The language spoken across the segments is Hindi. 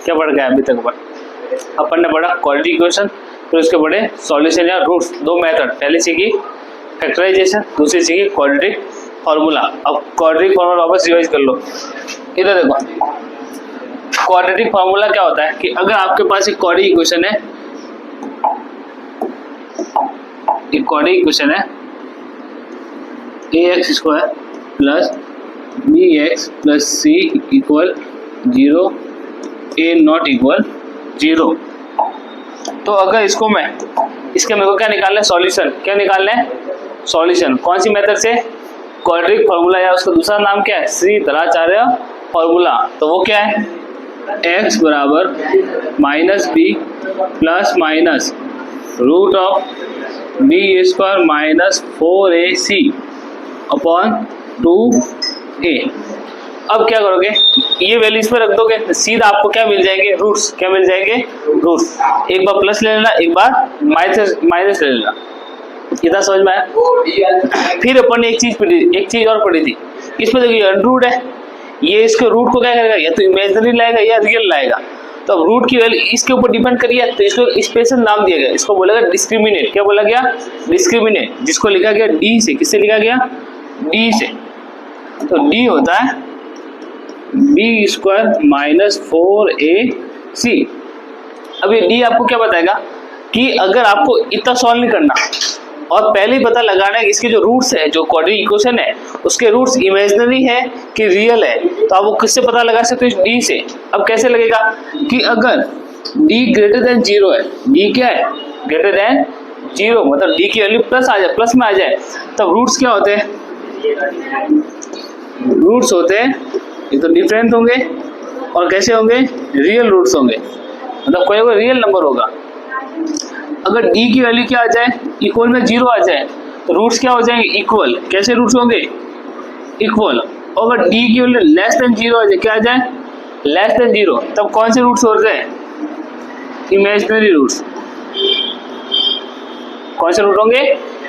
क्या पढ़ गया अभी तक अपन ने पढ़ा क्वाड्रेटिक इक्वेशन, फिर उसके पढ़े सॉल्यूशन या रूट्स, दो मेथड, पहले सीखी फैक्टराइजेशन, दूसरी सीखी क्वाड्रेटिक फार्मूला। अब क्वाड्रेटिक फार्मूला वापस रिवाइज कर लो। इधर देखो, क्वाड्रेटिक फार्मूला क्या होता है कि अगर आपके पास एक क्वाड्रेटिक इक्वेशन है, एक क्वाड्रेटिक इक्वेशन है ax square plus bx plus c equal 0, a not equal 0। तो अगर इसको मैं, इसके मेरे को क्या निकालना है, सॉल्यूशन। क्या निकालना है, सॉल्यूशन। कौन सी मेथड से, क्वाड्रेटिक फार्मूला, या उसका दूसरा नाम क्या है, श्रीधराचार्य फार्मूला। तो वो क्या है, x बराबर minus B plus minus root of B square minus 4ac upon 2a। अब क्या करोगे, ये वैल्यू इस पर रख दोगे, सीधा आपको क्या मिल जाएंगे, रूट्स। क्या मिल जाएंगे, रूट्स। एक बार प्लस ले लेना, एक बार माइनस ले लेना। इतना समझ में आया। फिर अपन ने एक चीज और पढ़ी थी, इसमें देखिए अंडररूट है, ये इसके रूट को क्या करेगा, या तो इमेजिनरी लाएगा या रियल लाएगा। तो अब रूट की वैल्यू इसके ऊपर डिपेंड करिए, तो इसको स्पेशल नाम दिया गया, इसको बोला गया डिस्क्रिमिनेट। क्या बोला गया, डिस्क्रिमिनेट, जिसको लिखा गया डी से। किससे लिखा गया, डी से। तो डी होता है बी स्क्वायर माइनस 4ac। अब ये डी आपको क्या बताएगा कि अगर आपको इतना सॉल्व नहीं करना और पहले ही पता लगाना है कि इसके जो रूट्स है, जो क्वाड्रेटिक इक्वेशन है, उसके रूट्स इमेजिनरी है कि रियल है, तो आप वो किससे पता लगा सकते हो, डी से। अब कैसे लगेगा कि अगर डी ग्रेटर देन 0 है, डी क्या है, ग्रेटर देन 0, मतलब डी की वैल्यू प्लस आ जाए, प्लस में आ जाए, तब रूट्स क्या होते हैं, रूट्स होते हैं ये तो डिफरेंट होंगे और कैसे होंगे, रियल रूट्स होंगे, मतलब कोई रियल नंबर होगा। अगर d की वैल्यू क्या आ जाए, इक्वल में 0 आ जाए, तो रूट्स क्या हो जाएंगे, इक्वल। कैसे रूट्स होंगे, इक्वल। और अगर d की वैल्यू लेस देन 0 आ जाए, क्या आ जाए, लेस देन 0, तब कौन से रूट्स होते हैं, इमेजिनरी रूट्स। कौन से रूट होंगे,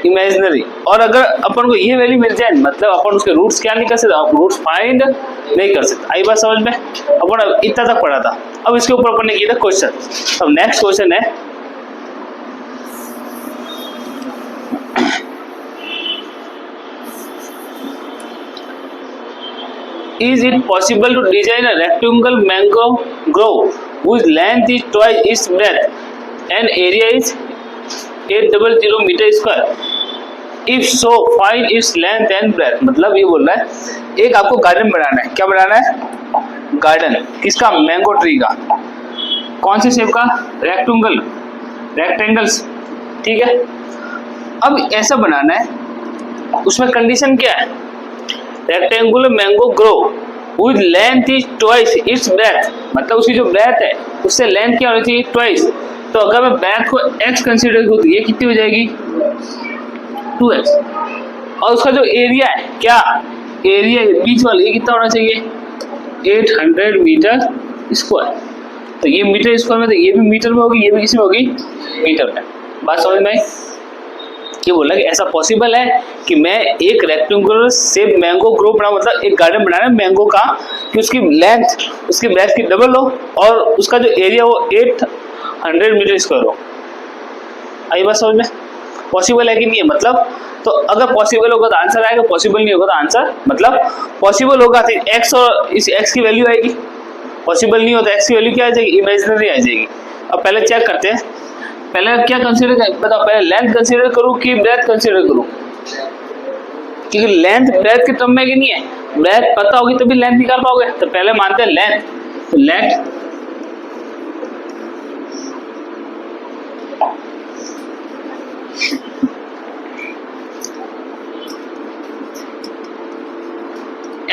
इमेजिनरी। और अगर अपन को ये वैल्यू मिल जाए, मतलब अपन उसके रूट्स क्या नहीं कर सकते, आप रूट्स फाइंड नहीं कर सकते। आई बात समझ में। अपन इतना तक पढ़ा था, अब इसके ऊपर अपन ने किया था क्वेश्चन। अब नेक्स्ट क्वेश्चन है, is it possible to design a rectangle mango grove whose length is twice its breadth and area is 800 meter square? If so, find its length and breadth। मतलब ये बोल रहा है एक आपको गार्डन बनाना है। क्या बनाना है, गार्डन। किसका, मैंगो ट्री का। कौन से शेप का, रेक्टेंगल, रेक्टेंगल्स, ठीक है। अब ऐसा बनाना है, उसमें कंडीशन क्या है, rectangular mango grow with length is twice its breath, मतलब उसकी जो ब्रेथ है उससे लेंथ क्या होनी चाहिए, ट्वाइस। तो अगर मैं ब्रेथ को x कंसीडर करूँ तो ये कितनी हो जाएगी, 2x। और उसका जो एरिया है, क्या एरिया बीच वाला, ये कितना होना चाहिए, 800 मीटर स्क्वायर। तो ये मीटर स्क्वायर में, तो ये भी मीटर में होगी, ये भी किसी में होगी, मीटर में। बात समझ में आई। ये बोला कि ऐसा पॉसिबल है कि मैं एक रेक्टेंगुलर शेप मैंगो ग्रो बना, मतलब एक गार्डन बनाना है मैंगो का, कि उसकी लेंथ उसकी ब्रेथ की डबल हो और उसका जो एरिया हो 800 मीटर स्क्वायर हो। आई बात समझ में। पॉसिबल है कि नहीं है, मतलब तो अगर पॉसिबल होगा तो आंसर आएगा, पॉसिबल नहीं होगा तो आंसर, मतलब पॉसिबल होगा तो x और इस x की वैल्यू आएगी, पॉसिबल नहीं होता x की वैल्यू क्या आ जाएगी, इमेजिनरी आ जाएगी। अब पहले चेक करते हैं, पहले क्या कंसीडर कर, बताओ पहले लेंथ कंसीडर करूं कि ब्रेथ कंसीडर करूं, क्योंकि लेंथ ब्रेथ के टर्म में कि नहीं है, ब्रेथ पता होगी तभी लेंथ निकाल पाओगे। तो पहले मानते हैं लेंथ, तो लेंथ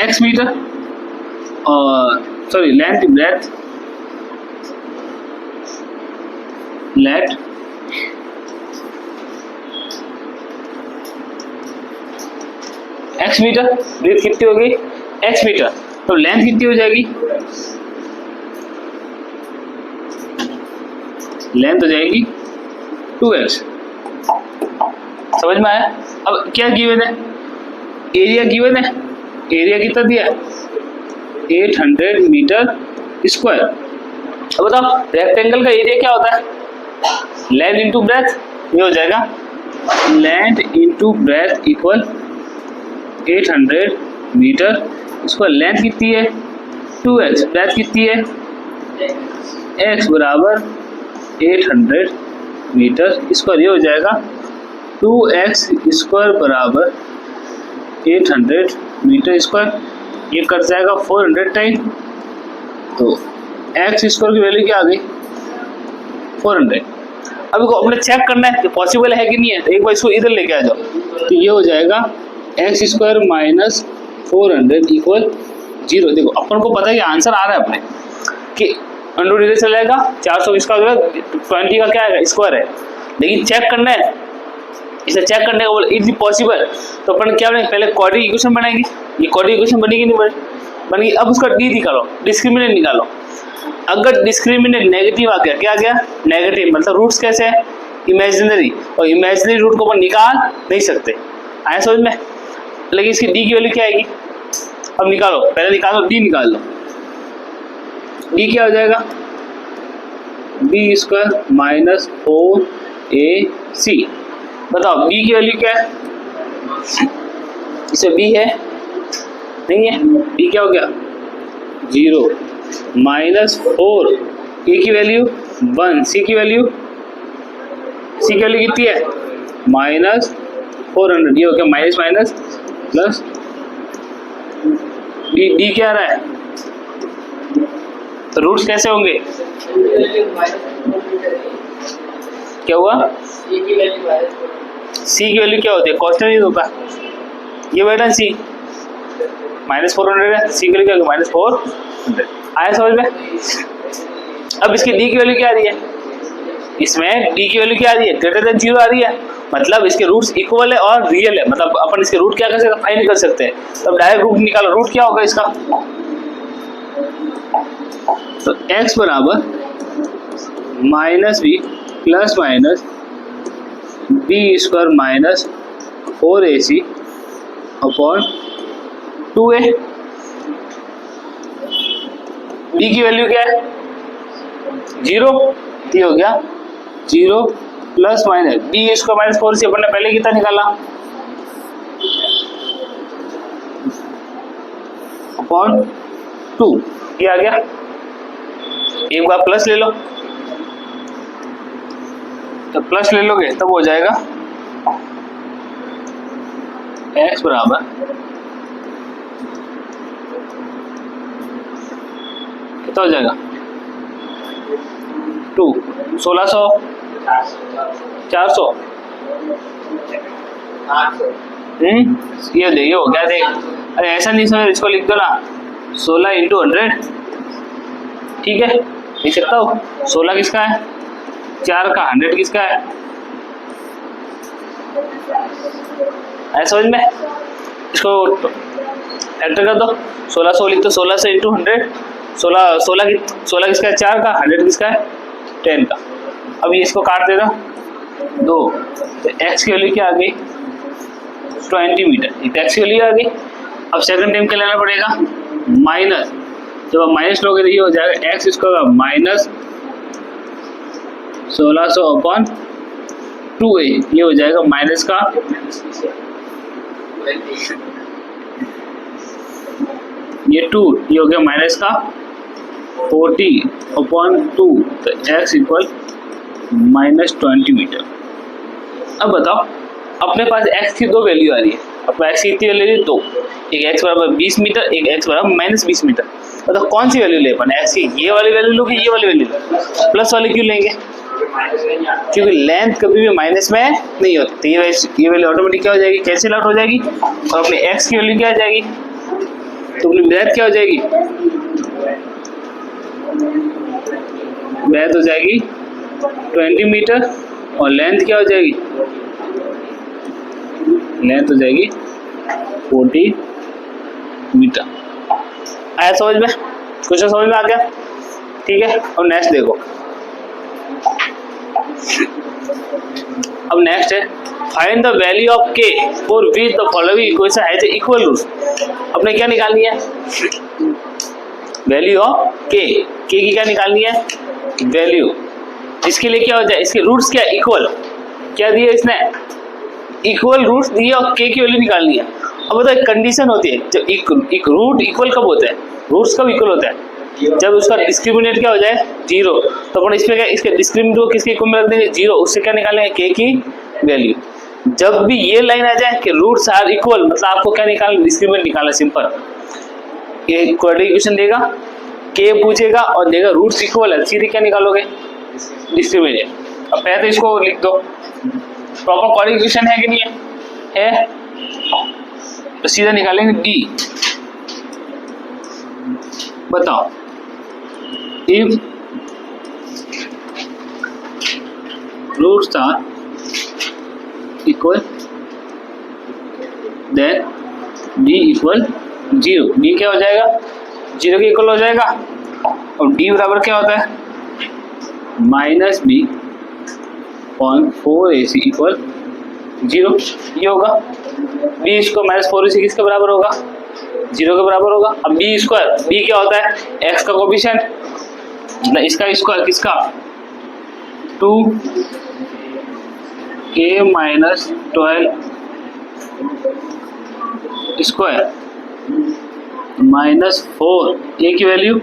x मीटर, और sorry length breadth, let x metre, breadth कितनी होगी, x मीटर, तो लेंथ कितनी हो जाएगी, लेंथ हो जाएगी 2x। समझ में आया। अब क्या गिवन है, एरिया गिवन है, एरिया कितना दिया, 800 मीटर स्क्वायर। अब बताओ रेक्टेंगल का एरिया क्या होता है, लेंथ इंटू ब्रेथ, ये हो जाएगा length into breadth equal 800 metre. इसको लेंथ कितनी है 2x, ब्रेथ कितनी है x बराबर 800 मीटर। इसका ये हो जाएगा 2x स्क्वायर बराबर 800 मीटर स्क्वायर, ये कट जाएगा 400 टाइम, तो x स्क्वायर की वैल्यू क्या आ गई 400। अब इसको अपने चेक करना है कि पॉसिबल है कि नहीं है, तो एक बार इसको इधर लेके आ जाओ, तो ये हो जाएगा x स्क्वायर माइनस 400 इक्वल 0। देखो अपन को पता है कि आंसर आ रहा है अपने कि अंडर इधर चला जाएगा 420 का 20 का क्या है स्क्वायर है, लेकिन चेक करना है, इसे चेक करने का बोल इज पॉसिबल, तो अपन क्या बनाएंगे पहले क्वाड्रेटिक इक्वेशन बनाएंगे, ये क्वाड्रेटिक इक्वेशन बनेगी नहीं बनेगी, अब उसका डी निकालो, डिस्क्रिमिनेंट निकालो। अगर डिस्क्रिमिनेंट नेगेटिव आ गया, क्या आ गया नेगेटिव, मतलब रूट्स कैसे है इमेजिनरी, और इमेजिनरी रूट को अपन निकाल नहीं सकते, आया समझ में। लेकिन इसकी डी की वैल्यू क्या आएगी, अब निकालो, पहले निकालो डी निकाल लो, डी क्या हो जाएगा बी स्क्वायर माइनस 4ac। बताओ बी की वैल्यू क्या है, इसे बी है नहीं है, बी क्या हो गया 0 माइनस 4, ए की वैल्यू 1, सी की वैल्यू कितनी है माइनस 400, ये हो गया माइनस माइनस प्लस, डी क्या आ रहा है, तो रूट्स कैसे होंगे, क्या हुआ सी की वैल्यू क्या होती है कांस्टेंट ही होता, ये बेटा सी माइनस 400 है, सी की वैल्यू क्या होगी माइनस 400, आया समझ में। अब इसकी डी की वैल्यू क्या आ रही है, इसमें डी की वैल्यू क्या आ रही है ग्रेटर देन 0 आ रही है, मतलब इसके रूट्स इक्वल है और रियल है, मतलब अपन इसके रूट क्या कर सकते हैं फाइंड कर सकते हैं। तब डायरेक्ट रूट निकालो, रूट क्या होगा इसका, तो x बराबर minus B plus minus B square minus 4ac upon 2a। b की वैल्यू क्या है 0, ये हो गया 0 plus minus B square minus 4c, अपन ने पहले कितना निकाला अपॉन 2, ये आ गया, एक बार प्लस ले लो, तो प्लस ले लोगे तब हो जाएगा x बराबर कितना हो जाएगा 2 1600 400 ये देखिए हो क्या देख, अरे ऐसा नहीं समझ, इसको लिख दो ना 16 इंटू 100, ठीक है लिख सकता हूँ, 16 किसका है 4 का, 100 किसका है, ऐसा समझ में। इसको फैक्टर कर दो, 1600 लिख दो, 1600 इंटू 100, 16 किसका है 4 का, 100 किसका है 10 का। अब ये इसको काट देना 2, तो x की वैल्यू क्या आ गई 20 मीटर, x की वैल्यू आ गई। अब सेकंड टाइम क्या लेना पड़ेगा माइनस, जब आप माइनस लोगे तो ये हो जाएगा x square minus 1600 upon 2a, ये हो जाएगा माइनस का ये 2, ये हो गया माइनस का 40 अपॉन 2, तो x इक्वल माइनस 20 मीटर। अब बताओ अपने पास x की दो वैल्यू आ रही है, अपने x की कितनी वैल्यू 2, एक x बराबर 20 मीटर, एक x बराबर माइनस 20 मीटर। मतलब कौन सी वैल्यू ले अपन, x की ये वाली वैल्यू लोगे ये वाली वैल्यू लो, प्लस वाली क्यों लेंगे, क्योंकि लेंथ कभी भी माइनस में नहीं होती, तो ये वैल्यू ऑटोमेटिक क्या हो जाएगी कैंसिल आउट हो जाएगी, और अपने x की वैल्यू क्या आ जाएगी, तो अपनी ब्रेथ क्या हो जाएगी, ब्रेथ हो जाएगी 20 मीटर, और लेंथ क्या हो जाएगी, लेंथ हो जाएगी 40 मीटर। आया समझ में, क्वेश्चन समझ में आ गया, ठीक है। अब नेक्स्ट देखो, अब नेक्स्ट है find the value of k for which the following equation has equal roots. अपने क्या निकालनी है, वैल्यू ऑफ के की क्या निकालनी है, वैल्यू। इसके लिए क्या हो जाए, इसके रूट्स क्या इक्वल, क्या दिए इसने, इक्वल रूट्स दिए और के की वैल्यू निकालनी है। अब बताओ एक कंडीशन होती है, जब एक रूट इक्वल कब होता है, रूट्स कब इक्वल होता है, जब उसका डिस्क्रिमिनेंट क्या हो जाए, जीरो। तो अपन इसमें क्या, इसके डिस्क्रिमिनेंट को किसके इक्वल में रख देंगे, जीरो, उससे क्या निकालेंगे, के की वैल्यू। जब भी ये लाइन आ जाए कि रूट्स आर इक्वल, मतलब आपको क्या निकालना, डिस्क्रिमिनेंट निकालना, सिंपल। ये क्वाड्रेटिक इक्वेशन देगा, के पूछेगा और देगा रूट्स इक्वल है, सीधे क्या निकालोगे, डिस्क्रिमिनेंट। अब पहले तो इसको लिख दो, प्रॉपर क्वाड्रेटिक इक्वेशन है कि नहीं है, तो सीधा निकालेंगे डी। बताओ, if roots are equal then D equal zero. D क्या हो जाएगा, जीरो के इक्वल हो जाएगा। और डी बराबर क्या होता है, minus B point 4ac equal zero. ये होगा बी स्क्वायर माइनस 4ac किसके बराबर होगा, जीरो के बराबर होगा। अब बी स्क्वायर, बी क्या होता है, एक्स का कोफिशिएंट, इसका स्क्वायर किसका, 2k माइनस 12 स्क्वायर माइनस 4, ए की वैल्यू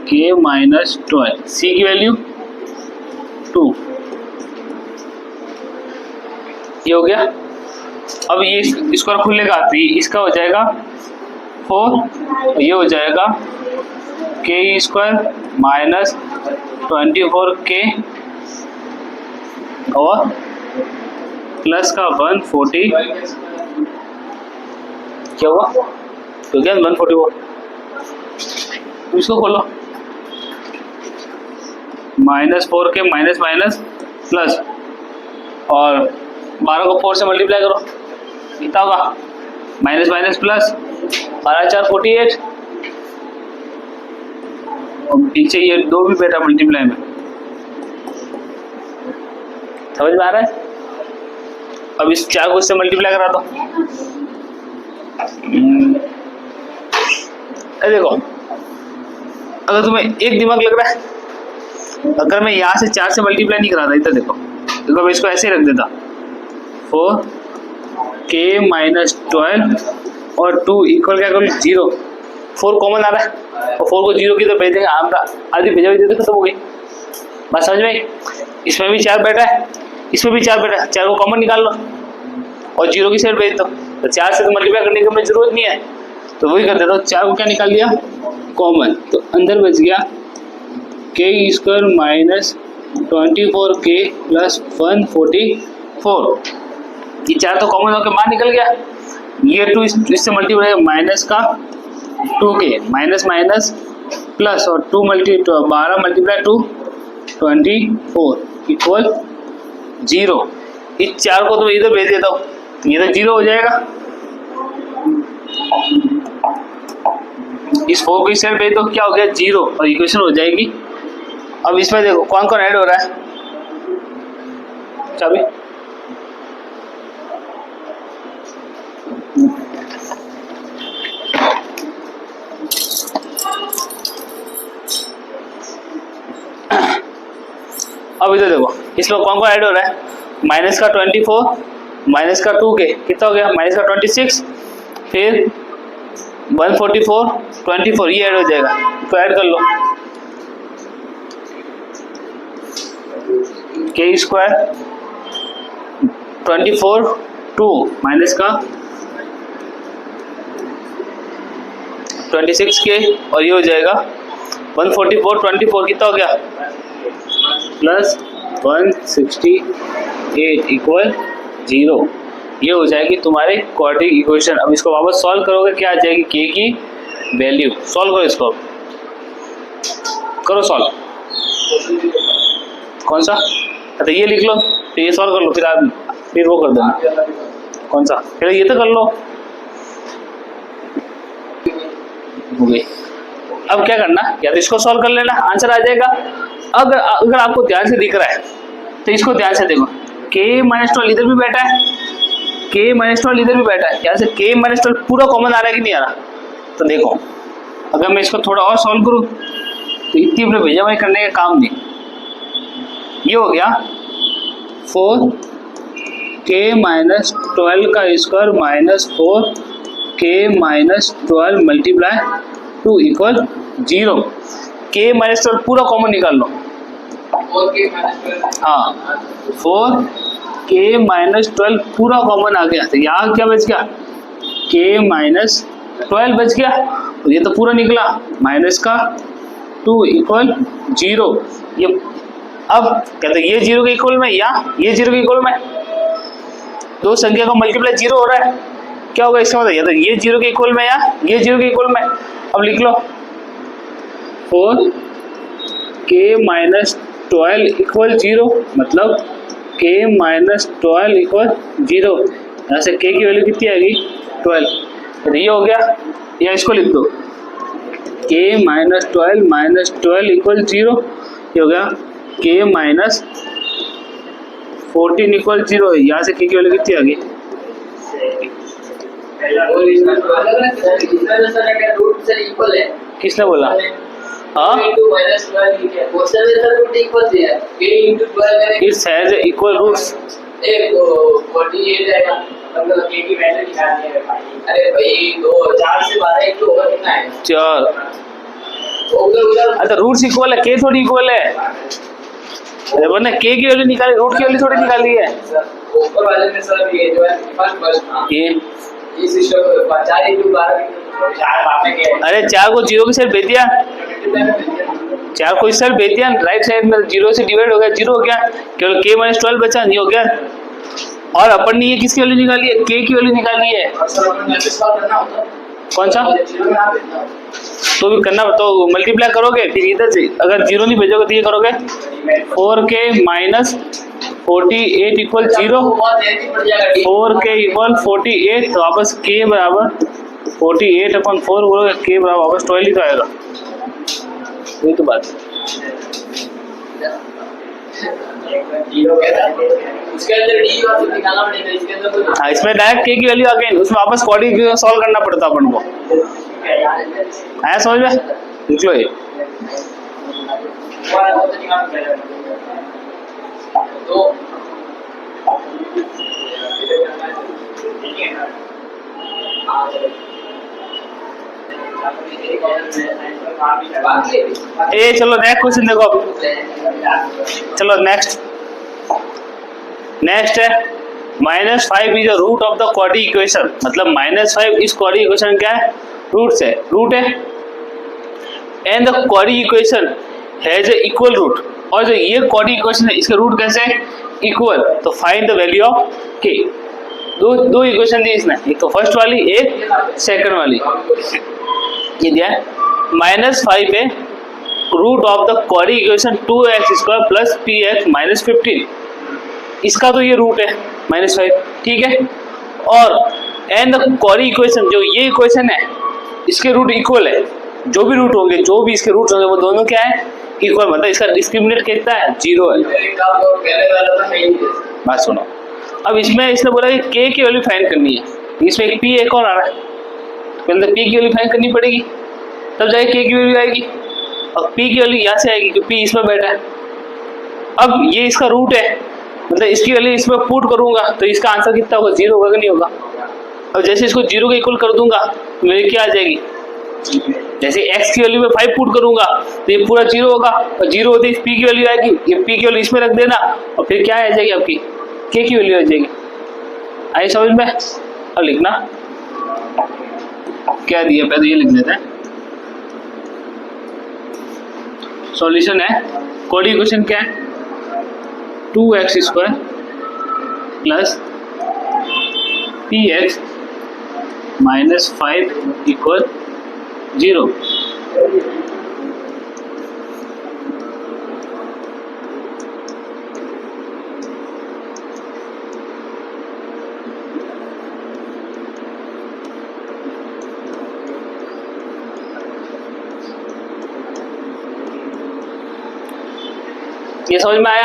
k माइनस 12, सी की वैल्यू 2। ये हो गया। अब ये स्क्वायर खुलेगा तो इसका हो जाएगा 4, ये हो जाएगा k स्क्वायर माइनस 24k और प्लस का 140, क्या हुआ, तो क्या 144, इसको खोलो, minus 4k minus minus plus और 12 को 4 से मल्टीप्लाई करो, कितना होगा, माइनस माइनस प्लस, 12 4 48, और पीछे ये 2 भी बैठा मल्टीप्लाई में, समझ में आ रहा है। अब इस 4 को इससे मल्टीप्लाई करा दो। देखो, अगर तुम्हें एक दिमाग लग रहा है, अगर मैं यहाँ से 4 से मल्टीप्लाई नहीं करा था, इधर देखो, मैं इसको ऐसे ही रख देता, 4k माइनस 12 और 2 इक्वल क्या करो 0, 4 कॉमन आ रहा है और 4 को 0 की तो भेज देंगे, आधी भेजा भी देते खत्म हो गई, बात समझ में आई। इसमें भी 4 बैठा है, इसमें भी 4 बैठा है, 4 को कॉमन निकाल लो और 0 की साइड भेज दो, तो 4 से तो मल्टीप्लाई करने की हमें जरूरत नहीं है, तो वही कर देता हूँ, 4 को क्या निकाल दिया कॉमन, तो अंदर बच गया k square minus 24k plus 144। ये 4 तो कॉमन होकर बाहर निकल गया, ये 2 इससे मल्टीप्लाई माइनस का 2k माइनस माइनस प्लस और 12 मल्टीप्लाई 2 24 इक्वल 0। इस 4 को तो इधर भेज देता हूँ, ये तो 0 हो जाएगा, इस 4 को इस साइड भेज दो, क्या हो गया 0 और इक्वेशन हो जाएगी। अब इसमें देखो कौन कौन ऐड हो रहा है, चाबी अब इधर देखो, इसमें कौन कौन ऐड हो रहा है, माइनस का 24 माइनस का 2k कितना हो गया, माइनस का 26, फिर 144 24, ये ऐड हो जाएगा, तो ऐड कर लो, k स्क्वायर 24 2 माइनस का 26k और ये हो जाएगा 144 24 कितना हो गया प्लस 168 इक्वल 0। ये हो जाएगी तुम्हारी क्वाड्रेटिक इक्वेशन। अब इसको वापस सॉल्व करोगे, क्या आ जाएगी k की वैल्यू, सॉल्व करो, इसको करो सॉल्व, कौन सा, तो ये लिख लो, तो ये सॉल्व कर लो, फिर वो कर देना, कौन सा, फिर ये तो कर लो, हो गई। अब क्या करना, या तो इसको सॉल्व कर लेना, आंसर आ जाएगा। अगर आपको ध्यान से दिख रहा है तो इसको ध्यान से देखो, k माइनस 12 इधर भी बैठा है, k माइनस 12 इधर भी बैठा है, यहाँ से k माइनस 12 पूरा कॉमन आ रहा है कि नहीं आ रहा, तो देखो अगर मैं इसको थोड़ा और सॉल्व करूँ तो इतनी अपने भेजा करने का काम नहीं। ये हो गया 4k-12 का square minus 4k-12 multiply 2 equal 0। k-12 पूरा कॉमन निकाल लो। हाँ 4k-12 पूरा कॉमन आ गया, तो यहाँ क्या बच गया, k-12 बच गया, और ये तो पूरा निकला माइनस का 2 इक्वल 0। ये अब कहते ये 0 के इक्वल में, या ये 0 के इक्वल में, दो संख्या का मल्टीप्लाई 0 हो रहा है, क्या होगा इसका मतलब, या तो ये 0 के इक्वल में या ये 0 के इक्वल में। अब लिख लो 4k-12 इक्वल 0, मतलब k-12 इक्वल 0। यहाँ से k की वैल्यू कितनी आएगी 12, तो ये हो गया। या इसको लिख दो k-12 इक्वल 0, ये हो गया k-14 इक्वल 0। यहाँ से k की वैल्यू कितनी आ गई, किसने बोला, हाँ इट्स हैज इक्वल रूट्स। अरे भाई 4 से 12 एक तो होगा, कितना है 4। अच्छा रूट्स इक्वल है, के थोड़ी इक्वल है, अरे वरना के की वैल्यू निकाली, रूट की वैल्यू थोड़ी निकाली है। ऊपर वाले में सर ये जो है फर्स्ट प्रश्न, ये इस सिस्टम 4 into 12 4 बातें के, अरे 4 को 0 के साथ भेज दिया, 4 को इस साइड भेज दिया, राइट साइड में 0 से डिवाइड हो गया, 0 हो गया, केवल k-12 बचा, नहीं हो गया। और अपन ने ये किसकी वैल्यू निकाली है, k की वैल्यू निकाली है। कौन सा तो भी करना, तो मल्टीप्लाई करोगे, फिर इधर से अगर 0 नहीं भेजोगे तो ये करोगे 4k-48 इक्वल 0, 4k इक्वल 48, तो वापस k बराबर 48/4 बोलोगे, k बराबर वापस 12 ही तो आएगा। वही तो बात है। उसके अंदर डी वाला निकालना पड़ेगा, इसके अंदर तो हाँ इसमें डायरेक्ट k की वैल्यू आ गई, उसमें वापस क्वाड्रेटिक सॉल्व करना पड़ता अपन को, आया समझ में, लिख लो ये। तो ए चलो नेक्स्ट क्वेश्चन देखो, चलो नेक्स्ट है -5 is the root of the quadratic equation, मतलब -5 इस क्वाड्रेटिक इक्वेशन क्या है, रूट है, and the quadratic equation has a equal root, और जो ये क्वाड्रेटिक इक्वेशन है इसका रूट कैसे है, इक्वल, तो find the value of k। दो इक्वेशन दी इसने, एक तो फर्स्ट वाली, एक सेकंड वाली। ये दिया है -5 पे root of the quadratic equation 2x² plus px minus 15, इसका तो ये रूट है -5, ठीक है। और एंड द क्वाड्रेटिक इक्वेशन, जो ये इक्वेशन है इसके रूट इक्वल है, जो भी रूट होंगे, जो भी इसके रूट होंगे वो दोनों क्या है, इक्वल, मतलब इसका डिस्क्रिमिनेंट कितना है, 0 है। बात सुनो, अब इसमें इसने बोला कि k की वैल्यू फाइंड करनी है, इसमें एक p एक और आ रहा है, पहले p की वैल्यू फाइंड करनी पड़ेगी, तब जाके k की वैल्यू आएगी, और p की वैल्यू यहाँ से आएगी क्योंकि p इसमें बैठा है। अब ये इसका रूट है, मतलब इसकी वैल्यू इसमें पुट करूंगा तो इसका आंसर कितना होगा, 0 होगा कि नहीं होगा। और जैसे इसको 0 के इक्वल कर दूंगा तो मेरी क्या आ जाएगी, जैसे x की वैल्यू में 5 पुट करूंगा तो ये पूरा 0 होगा, और 0 होते ही p की वैल्यू आएगी, ये p की वैल्यू इसमें रख देना, और फिर क्या आ जाएगी आपकी, k की वैल्यू आ जाएगी। आई समझ में। अब लिखना क्या दिया, पहले ये लिख देते हैं। सॉल्यूशन है, क्वाड्रेटिक इक्वेशन क्या है, 2x² plus px minus 5 equal 0। ये समझ में आया।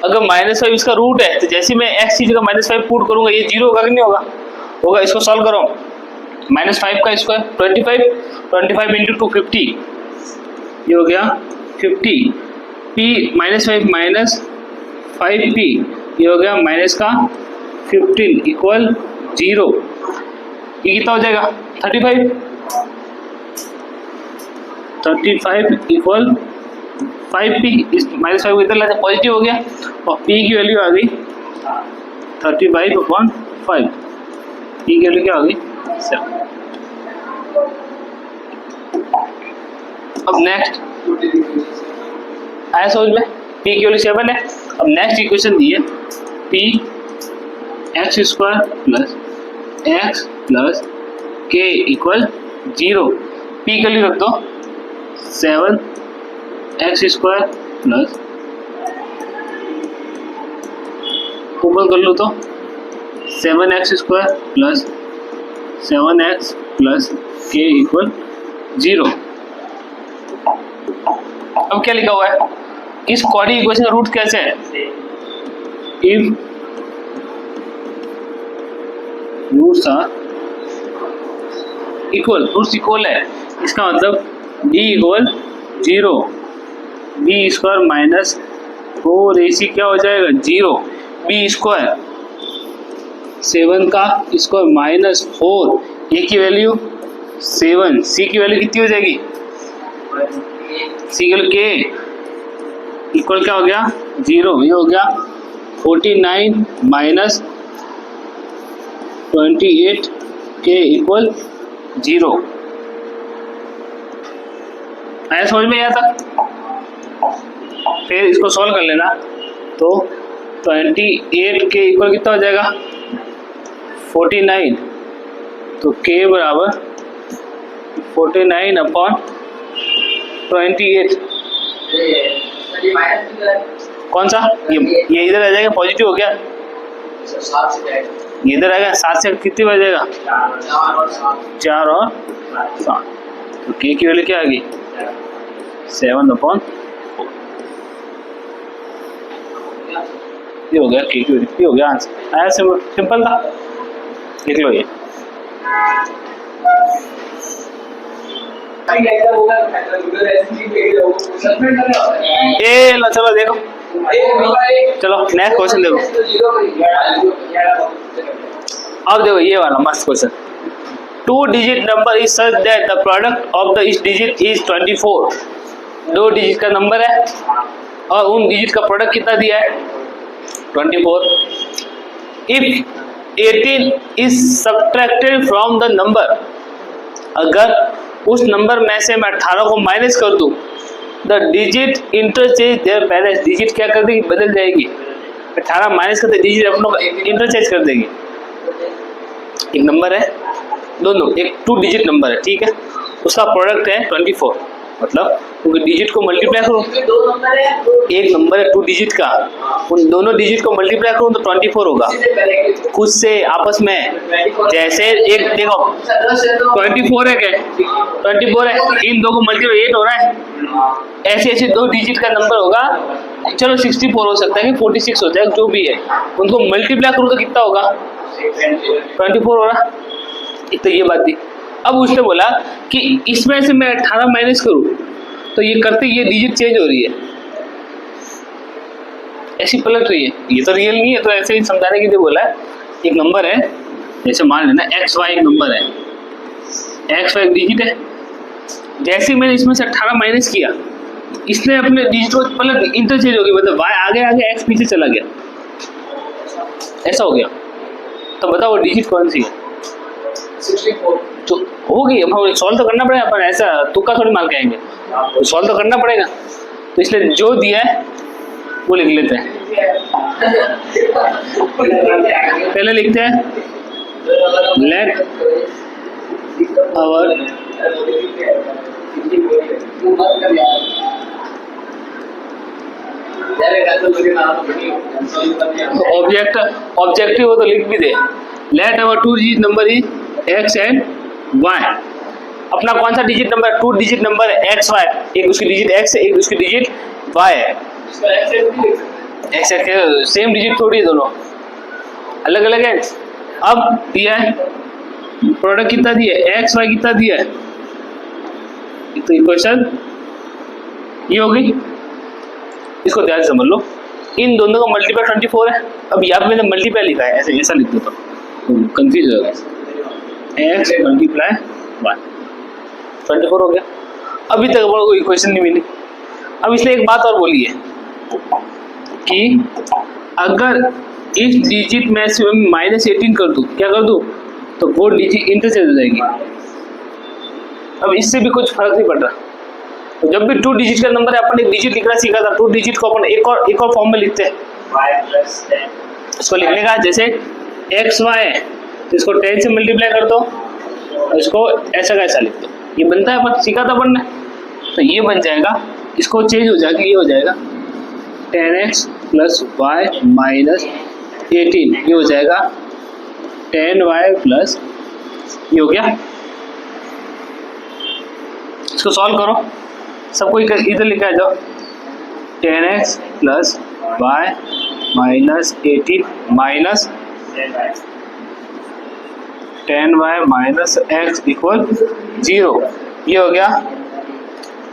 अगर -5 इसका रूट है तो जैसे मैं x की जगह -5 पुट करूंगा ये 0 होगा कि नहीं होगा, होगा। इसको सॉल्व करो, -5 का स्क्वायर 25 इंटू 250, ये हो गया 50, p -5 माइनस 5p, ये हो गया माइनस का 15 इक्वल 0। ये कितना हो जाएगा 35 इक्वल 5p, इस -5 को इधर लाते पॉजिटिव हो गया और p की वैल्यू आ गई 35/5, p की वैल्यू क्या आ गई 7। अब नेक्स्ट आया समझ में, p की वैल्यू 7 है। अब नेक्स्ट इक्वेशन दी है p x² plus x plus k equal 0। p की वैल्यू रख दो 7x² प्लस, ऊपर कर लो तो 7x² plus 7x plus k equal 0। अब क्या लिखा हुआ है, इस क्वाड्रेटिक इक्वेशन का रूट कैसे है, if roots are equal, roots equal है, इसका मतलब d equal 0, b square minus 4ac क्या हो जाएगा 0, b स्क्वायर 7 का स्क्वायर माइनस 4, a की वैल्यू 7, c की वैल्यू कितनी हो जाएगी, c की वैल्यू k इक्वल क्या हो गया 0, ये हो गया 49 माइनस 28 k इक्वल 0। आया समझ में आया था। फिर इसको सॉल्व कर लेना तो 28 k इक्वल कितना हो जाएगा 49, तो k बराबर 49/28, कौन सा ये इधर आ जाएगा, पॉजिटिव हो गया, ये इधर आएगा 7 से कितनी बच जाएगा 4 और 7, तो k की वैल्यू क्या आ गई 7/4, ये हो गया k की वैल्यू, ये हो गया आंसर। आया सिंपल था, लिख लो ये। ए लो चलो देखो, चलो नेक्स्ट क्वेश्चन देखो। अब देखो ये वाला मस्त question, 2 digit number is such that the product of the each digit is 24। 2 digit का नंबर है और उन डिजिट का प्रोडक्ट कितना दिया है 24। If 18 is subtracted from the number, अगर उस नंबर में से मैं 18 को माइनस कर दूं, the digit interchange their balance, digit क्या कर देगी बदल जाएगी, 18 माइनस करते डिजिट अपनों को इंटरचेंज कर देगी। एक नंबर है दोनों, एक 2 डिजिट नंबर है, ठीक है, उसका प्रोडक्ट है 24, मतलब क्योंकि डिजिट को मल्टीप्लाई करो, एक नंबर है 2 डिजिट का, उन दोनों डिजिट को मल्टीप्लाई करूँ तो 24 होगा खुद से आपस में। जैसे एक देखो 24 है, क्या 24 है, इन दो को मल्टीप्लाई 8 हो रहा है, ऐसे ऐसे 2 डिजिट का नंबर होगा, चलो 64 हो सकता है कि 46 हो जाए, जो भी है, उनको मल्टीप्लाई करूँ तो कितना होगा 24 हो रहा। एक तो ये बात थी। अब उसने बोला कि इसमें से मैं 18 माइनस करूं तो ये करते ये डिजिट चेंज हो रही है, ऐसी पलट रही है, ये तो रियल नहीं है, तो ऐसे ही समझाने के लिए बोला है। एक नंबर है, जैसे मान लेना XY एक नंबर है, XY एक डिजिट है, जैसे मैंने इसमें से 18 माइनस किया, इसने अपने डिजिट को पलट इंटरचेंज हो गई, मतलब Y आगे आगे X पीछे चला गया, ऐसा हो गया। तो बताओ वो डिजिट कौन सी है 64 तो होगी। अब सॉल्व तो करना पड़ेगा, अपन ऐसा तुक्का थोड़ी मार के आएंगे, तो सॉल्व तो करना पड़ेगा। तो इसलिए जो दिया है वो लिख लेते हैं, पहले लिखते हैं लेट आवर ऑब्जेक्टिव हो तो लिख भी दे, let our 2 digit number is X and Y। अपना कौन सा डिजिट नंबर 2 डिजिट नंबर है XY, एक उसकी डिजिट X है, एक उसकी डिजिट Y है। X सेम डिजिट थोड़ी है, दोनों अलग अलग है। अब दिया है प्रोडक्ट कितना दिया है, एक्स वाई कितना दिया है, तो इक्वेशन ये होगी। इसको ध्यान से समझ लो, इन दोनों का मल्टीप्लाई 24 है। अब यहाँ पे मैंने मल्टीप्लाई लिखा है, ऐसे ऐसा लिख दो तो कंफ्यूज हो जाएगा। एक्स मल्टीप्लाई वाई 24 हो गया। अभी तक कोई इक्वेशन नहीं मिली। अब इसलिए एक बात और बोली है कि अगर इस डिजिट में से -18 कर दूं, क्या कर दूं, तो वो डिजिट इंटरचेंज हो जाएगी। अब इससे भी कुछ फर्क नहीं पड़ रहा। तो जब भी 2 डिजिट का नंबर है, अपन एक डिजिट लिखना सीखा था, 2 डिजिट को अपन एक और फॉर्म में लिखते हैं। इसको लिखने का जैसे एक्स वाई है तो इसको 10 से मल्टीप्लाई कर दो और इसको ऐसा का ऐसा लिख दो। ये बनता है, अपन सीखा था अपन ने। तो ये बन जाएगा, इसको चेंज हो जाएगा, ये हो जाएगा 10x प्लस वाई माइनस 18, ये हो जाएगा 10y प्लस, ये हो गया। इसको सॉल्व करो, सबको इधर लिखा जाओ, 10x plus Y minus 18 minus 10y minus x equal 0, ये हो गया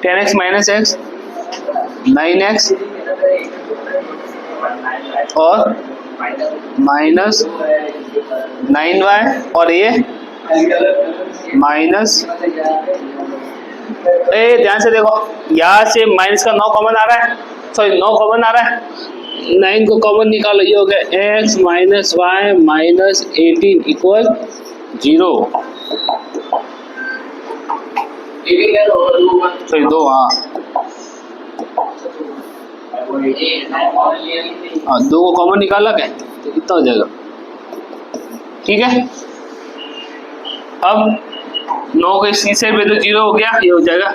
10x माइनस x 9x और माइनस 9y और ये माइनस, ध्यान से देखो, यहाँ से माइनस का 9 कॉमन आ रहा है, सॉरी 9 कॉमन आ रहा है, 9 को कॉमन निकालो, ये हो गया x minus Y minus 18 equal 0, sorry 2, हाँ 2 को कॉमन निकाला क्या, तो कितना हो जाएगा, ठीक है। अब 9 के शीशे पे तो 0 हो गया, ये हो जाएगा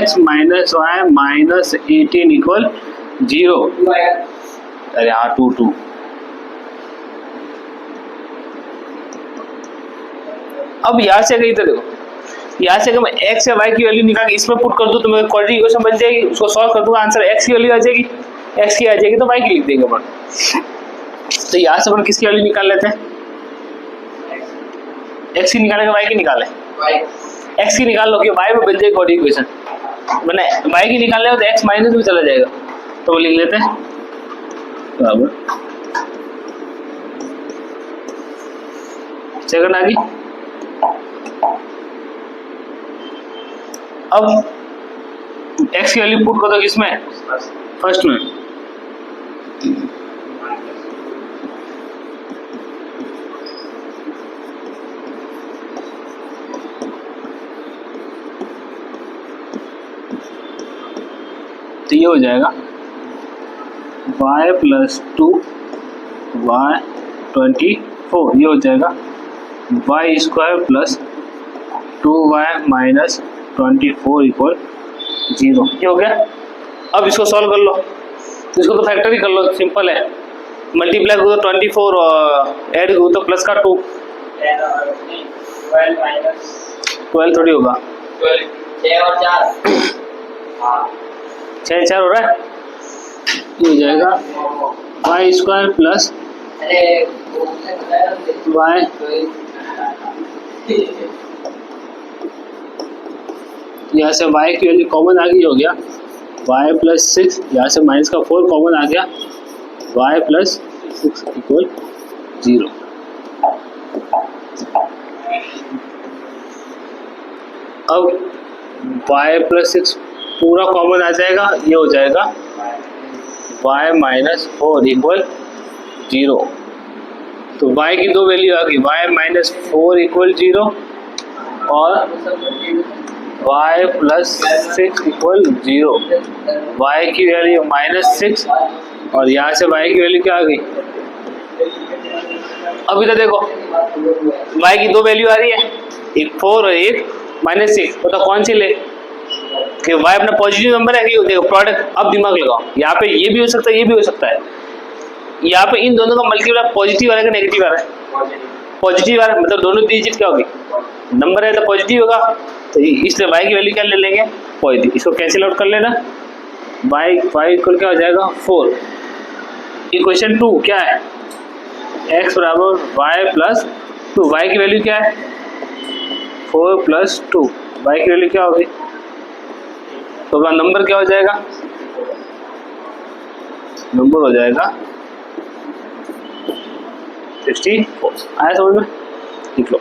x minus Y minus 18 equal 0, अरे हाँ 2। अब यहाँ से गई तो देखो, यहाँ से अगर मैं x या y की वैल्यू निकाल के इसमें पुट कर दूँ तो मेरे क्वाड्रेटिक इक्वेशन बन जाएगी। उसको सॉल्व कर दूंगा, आंसर x की वैल्यू आ जाएगी, x की आ जाएगी तो y की लिख देंगे अपन। तो यहाँ से अपन किसकी वैल्यू निकाल लेते हैं, x की निकालेंगे y की निकालें, x की निकाल लो कि y में बन जाएगी क्वाड्रेटिक इक्वेशन, मैंने y की निकालने हो तो x माइनस में चला जाएगा, तो वो लिख लेते हैं बराबर सेकंड आ गई। अब x की वैल्यू पुट कर दो किसमें, फर्स्ट में, तो ये हो जाएगा y प्लस 2 y 24, ये हो जाएगा y square plus 2y minus 24 equal 0, ये हो गया। अब इसको सॉल्व कर लो, इसको तो फैक्टरी कर लो, सिंपल है, मल्टीप्लाई करो तो 24 और ऐड करो तो प्लस का 2, 12 थोड़ी होगा, 6 4 हो रहा है, ये हो जाएगा y स्क्वायर प्लस y, यहाँ से y की वैल्यू कॉमन आ गई, हो गया y प्लस 6, यहाँ से माइनस का 4 कॉमन आ गया, y प्लस 6 इक्वल 0। अब y प्लस 6 पूरा कॉमन आ जाएगा, ये हो जाएगा y माइनस 4 इक्वल 0। तो y की दो वैल्यू आ गई, y माइनस 4 इक्वल 0 और y प्लस 6 इक्वल 0। y की वैल्यू -6 और यहाँ से y की वैल्यू क्या आ गई, अब इधर देखो y की दो वैल्यू आ रही है, एक 4 और एक -6, तो कौन सी ले, कि y अपना पॉजिटिव नंबर है कि देखो प्रोडक्ट। अब दिमाग लगाओ, यहाँ पे ये भी हो सकता है, ये भी हो सकता है, यहाँ पे इन दोनों का मल्टीप्लाई पॉजिटिव आ रहा है कि नेगेटिव आ रहा है, पॉजिटिव आ रहा है, मतलब दोनों डिजिट क्या होगी, नंबर है तो पॉजिटिव होगा, तो इसलिए y की वैल्यू क्या ले लेंगे, पॉजिटिव। इसको कैंसिल आउट कर लेना, y इक्वल क्या हो जाएगा 4। इक्वेशन 2 क्या है, x बराबर y प्लस तो y की वैल्यू क्या है 4 + 2, y की वैल्यू क्या होगी, तो अपना नंबर क्या हो जाएगा, नंबर हो जाएगा 64। आया समझ में, लिख लो।